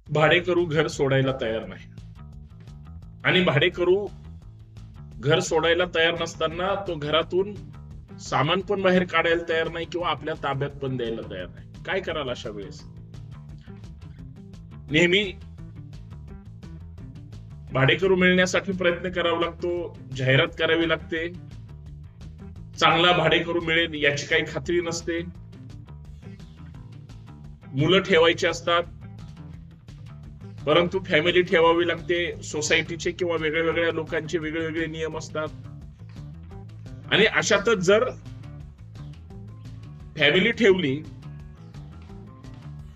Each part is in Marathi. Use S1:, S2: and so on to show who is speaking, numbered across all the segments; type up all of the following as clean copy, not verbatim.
S1: भाडेकरू घर सोडायला तयार नाही आणि भाडेकरू घर सोडायला तयार नसताना तो घरातून सामान पण बाहेर काढायला तयार नाही किंवा आपल्या ताब्यात पण द्यायला तयार नाही. काय कराल अशा वेळेस? नेहमी भाडेकरू मिळण्यासाठी प्रयत्न करावा लागतो, जाहिरात करावी लागते, चांगला भाडेकरू मिळेल याची काही खात्री नसते, मुलं ठेवायची असतात, परंतु फॅमिली ठेवावी लागते, सोसायटीचे किंवा वेगळ्या लोकांचे वेगळे नियम असतात. आणि अशातच जर फॅमिली ठेवली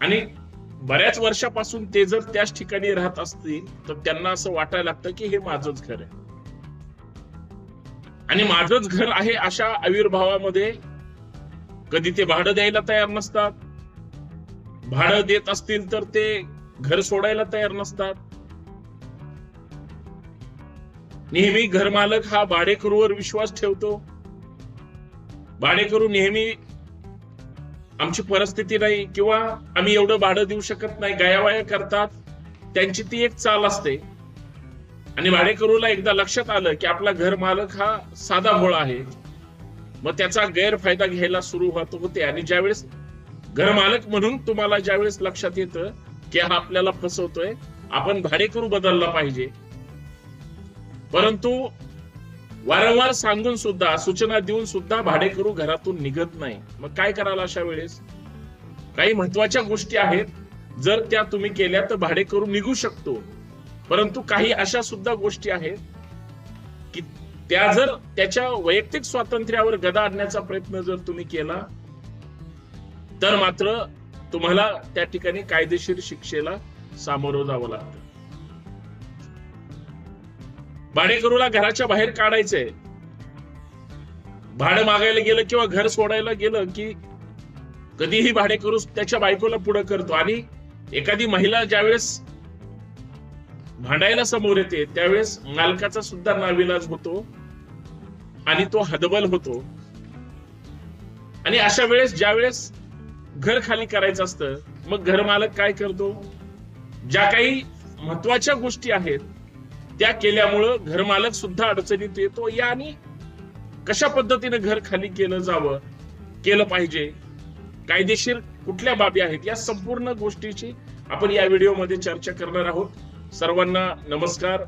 S1: आणि बऱ्याच वर्षापासून ते जर त्याच ठिकाणी राहत असतील तर त्यांना असं वाटायला लागतं की हे माझंच घर आहे आणि माझंच घर आहे अशा आविर्भावामध्ये कधी ते भाडं द्यायला तयार नसतात, भाडं देत असतील तर ते घर सोडायला तयार नसतात. नेहमी घरमालक हा भाडेकरूवर विश्वास ठेवतो. भाडेकरू नेहमी आमची परिस्थिती नाही किंवा आम्ही एवढं भाडं देऊ शकत नाही गायावाया करतात. त्यांची ती एक चाल असते. आणि भाडेकरूला एकदा लक्षात आलं की आपला घर मालक हा साधा भोळा आहे, मग त्याचा गैरफायदा घ्यायला सुरू होते. आणि ज्यावेळेस घर मालक म्हणून तुम्हाला ज्यावेळेस लक्षात येतं की हा आपल्याला फसवतोय, आपण भाडेकरू बदलला पाहिजे, परंतु वारंवार सांगून सुद्धा, सूचना देऊन सुद्धा भाडेकरू घरातून निघत नाही. मग काय करायला अशा वेळेस? काही महत्वाच्या गोष्टी आहेत, जर त्या तुम्ही केल्या तर भाडेकरू निघू शकतो. परंतु काही अशा सुद्धा गोष्टी आहेत की त्या जर त्याच्या वैयक्तिक स्वातंत्र्यावर गदा आणण्याचा प्रयत्न जर तुम्ही केला तर मात्र तुम्हाला त्या ठिकाणी कायदेशीर शिक्षेला सामोरं जावं लागतं. भाडेकरूला घराच्या बाहेर काढायचंय, भाडं मागायला गेलं किंवा घर सोडायला गेलं की कधीही भाडेकरू त्याच्या बायकोला पुढे करतो. आणि एखादी महिला ज्यावेळेस भांडायला समोर येते त्यावेळेस मालकाचा सुद्धा नाविलाज होतो आणि तो हतबल होतो. आणि अशा वेळेस ज्यावेळेस घर खाली करायचं असतं, मग घर मालक काय करतो? ज्या काही महत्वाच्या गोष्टी आहेत त्या केल्यामुळं घर मालक सुद्धा अडचणीत येतो. आणि कशा पद्धतीने घर खाली केलं पाहिजे, कायदेशीर कुठल्या बाबी आहेत, या संपूर्ण गोष्टीची आपण या व्हिडिओमध्ये चर्चा करणार आहोत. सर्वांना नमस्कार,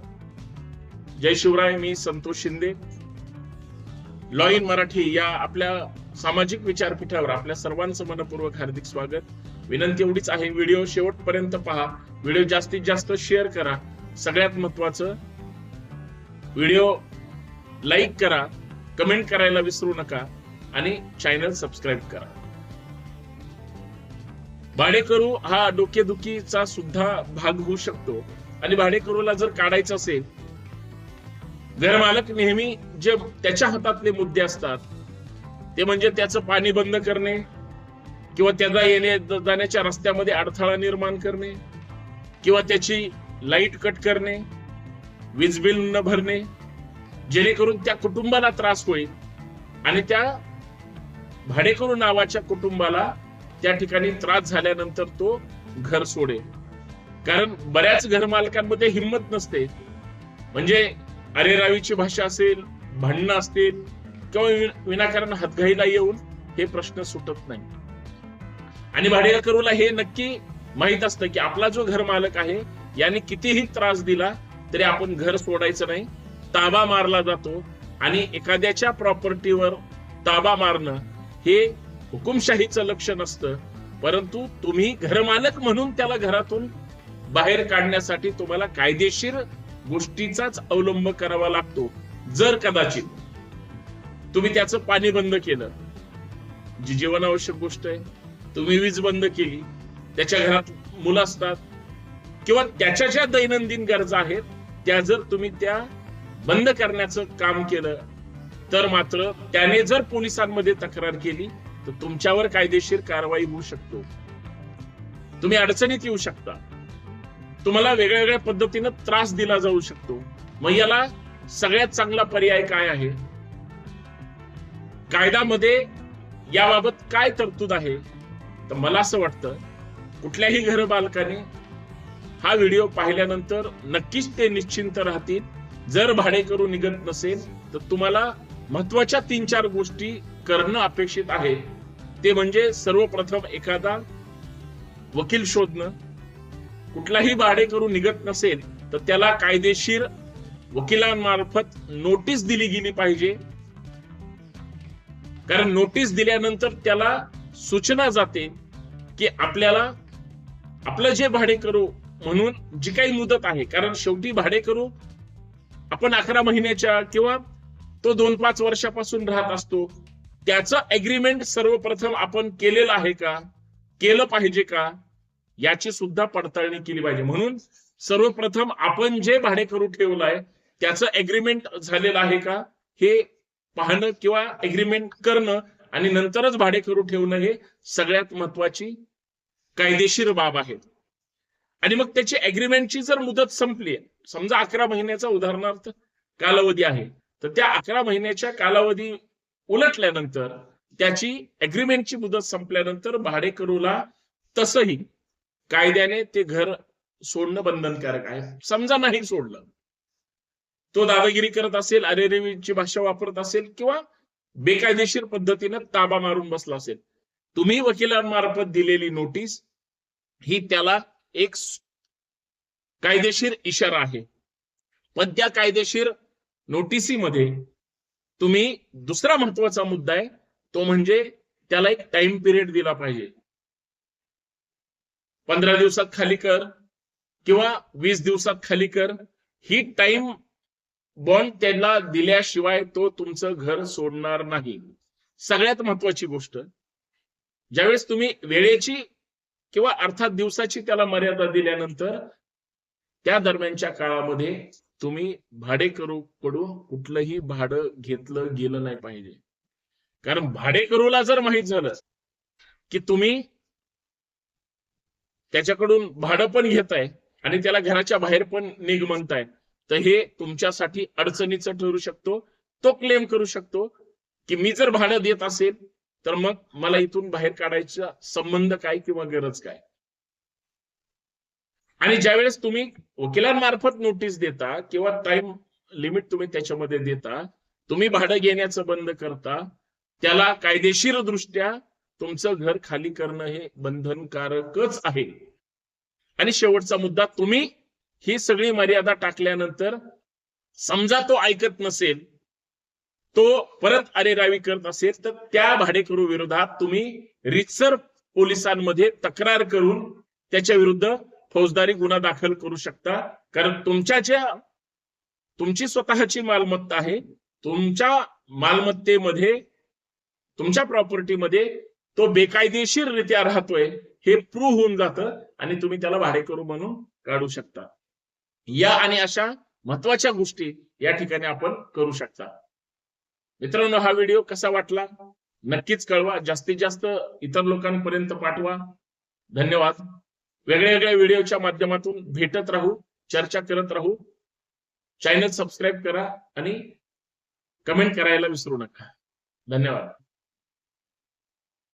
S1: जय शिवराय. मी संतोष शिंदे. लॉ इन मराठी या आपल्या सामाजिक विचारपीठावर आपल्या सर्वांचं मनपूर्वक हार्दिक स्वागत. विनंती एवढीच आहे, व्हिडिओ शेवटपर्यंत पहा, व्हिडिओ जास्तीत जास्त शेअर करा, सगळ्यात महत्वाचं व्हिडिओ लाईक करा, कमेंट करायला विसरू नका आणि चॅनल सबस्क्राईब करा. भाडेकरू हा डोकेदुखीचा सुद्धा भाग होऊ शकतो. आणि भाडेकरूला जर काढायचं असेल, घरमालक नेहमी जे त्याच्या हातातले मुद्दे असतात ते म्हणजे त्याचं पाणी बंद करणे किंवा त्याला येण्या जाण्याच्या रस्त्यामध्ये अडथळा निर्माण करणे किंवा त्याची लाईट कट करणे, वीज बिल न भरणे, जेणेकरून त्या कुटुंबाला त्रास होईल आणि त्या भाडेकरू नावाच्या कुटुंबाला त्या ठिकाणी त्रास झाल्यानंतर तो घर सोडेल. कारण बऱ्याच घरमालकांमध्ये हिंमत नसते, म्हणजे अरेरावीची भाषा असेल, भांडणं असतील किंवा विनाकारण हातघाईला येऊन हे प्रश्न सुटत नाही. आणि भाडेकरूला हे नक्की माहित असतं की आपला जो घर मालक आहे याने कितीही त्रास दिला तरी आपण घर सोडायचं नाही, ताबा मारला जातो. आणि एखाद्याच्या प्रॉपर्टीवर ताबा मारणं हे हुकुमशाहीचं लक्षण नसतं, परंतु तुम्ही घरमालक म्हणून त्याला घरातून बाहेर काढण्यासाठी तुम्हाला कायदेशीर गोष्टीचाच अवलंब करावा लागतो. जर कदाचित तुम्ही त्याचं पाणी बंद केलं, जी जीवनावश्यक गोष्ट आहे, तुम्ही वीज बंद केली, त्याच्या घरात मुलं असतात किंवा त्याच्या ज्या दैनंदिन गरजा आहेत त्या जर तुम्ही त्या बंद करण्याचं काम केलं तर मात्र त्याने जर पोलिसांमध्ये तक्रार केली तर तुमच्यावर कायदेशीर कारवाई होऊ शकतो, तुम्ही अडचणीत येऊ शकता, तुम्हाला वेगळ्या पद्धतीने त्रास दिला जाऊ शकतो. मग याला सगळ्यात चांगला पर्याय काय आहे? कायद्यामध्ये याबाबत काय तरतूद आहे? तर मला असं वाटतं कुठल्याही घरमालकाने हा व्हिडिओ पाहिल्यानंतर नक्कीच ते निश्चिंत राहतील. जर भाडेकरू निघत नसेल तर तुम्हाला महत्वाच्या 3-4 गोष्टी करणं अपेक्षित आहे. ते म्हणजे सर्वप्रथम एखादा वकील शोधणं. कुठलाही भाडेकरू निघत नसेल तर त्याला कायदेशीर वकिलांमार्फत नोटीस दिली गेली पाहिजे. कारण नोटीस दिल्यानंतर त्याला सूचना जाते की आपल्याला आपलं जे भाडेकरू म्हणून जी काही मुदत आहे, कारण शेवटी भाडेकरू आपण 11 महिन्याच्या किंवा तो 2-5 वर्षापासून राहत असतो, त्याचं अग्रीमेंट सर्वप्रथम आपण केलेलं आहे का, केलं पाहिजे का, याची सुद्धा पडताळणी केली पाहिजे. म्हणून सर्वप्रथम आपण जे भाडेकरू ठेवलंय त्याचं अग्रीमेंट झालेलं आहे का हे पाहणं किंवा अग्रीमेंट करणं आणि नंतरच भाडेकरू ठेवणं हे सगळ्यात महत्वाची कायदेशीर बाब आहे. आणि मग त्याची अग्रीमेंटची जर मुदत संपली, समजा 11 महिन्याचा उदाहरणार्थ कालावधी आहे, तर त्या 11 महिन्याच्या कालावधी उलटल्यानंतर त्याची अग्रीमेंटची मुदत संपल्यानंतर भाडेकरूला तसंही कायद्याने ते घर सोडणं बंधनकारक आहे. समजा नाही सोडलं, तो दादागिरी करत असेल, अरेरेवीची भाषा वापरत असेल किंवा बेकायदेशीर पद्धतीने ताबा मारून बसला असेल, तुम्ही वकिलांमार्फत दिलेली नोटीस ही त्याला एक कायदेशीर इशारा आहे. पण त्या कायदेशीर नोटिसीमध्ये तुम्ही दुसरा महत्वाचा मुद्दा आहे, तो म्हणजे त्याला एक टाइम पिरियड दिला पाहिजे. 15 दिवसात खाली कर किंवा 20 दिवसात खाली कर, ही टाइम बॉन्ड त्याला दिल्याशिवाय तो तुमचं घर सोडणार नाही. सगळ्यात महत्वाची गोष्ट, ज्यावेळेस तुम्ही वेळेची किंवा अर्थात दिवसाची त्याला मर्यादा दिल्यानंतर त्या दरम्यानच्या काळामध्ये तुम्ही भाडेकरूकडून कुठलंही भाडं घेतलं गेलं नाही पाहिजे. कारण भाडेकरूला जर माहित झालं की तुम्ही त्याच्याकडून भाडं पण घेताय आणि त्याला घराच्या बाहेर पण निघ म्हणताय, तर हे तुमच्यासाठी अडचणीचं ठरू शकतो. तो क्लेम करू शकतो की मी जर भाडं देत असेल तर मग मला इथून बाहेर काढायचा संबंध काय किंवा गरज काय. आणि ज्यावेळेस तुम्ही वकिलांमार्फत नोटीस देता किंवा टाइम लिमिट तुम्ही त्याच्यामध्ये देता, तुम्ही भाडं घेण्याचं बंद करता, त्याला कायदेशीर दृष्ट्या तुमचं घर खाली करणं हे बंधनकारकच आहे. आणि शेवटचा मुद्दा, तुम्ही ही सगळी मर्यादा टाकल्यानंतर समजा तो ऐकत नसेल, तो परत अरेरावी करत असेल, तर त्या भाडेकरू विरोधात तुम्ही रितसर पोलिसांमध्ये तक्रार करून त्याच्या विरुद्ध फौजदारी गुन्हा दाखल करू शकता. कारण तुमची स्वतःची मालमत्ता आहे, तुमच्या मालमत्तेमध्ये तुमच्या प्रॉपर्टीमध्ये तो बेकायदेशीररित्या राहतोय हे प्रूव्ह होऊन जातं आणि तुम्ही त्याला भाडेकरू म्हणून काढू शकता. या आणि अशा महत्वाच्या गोष्टी या ठिकाणी आपण करू शकता. मित्रांनो, हा व्हिडिओ कसा वाटला नक्कीच कळवा. जास्तीत जास्त इतर लोकांपर्यंत पाठवा. धन्यवाद. वेगळ्या व्हिडिओच्या माध्यमातून भेटत राहू, चर्चा करत राहू. चॅनल सबस्क्राईब करा आणि कमेंट करायला विसरू नका. धन्यवाद.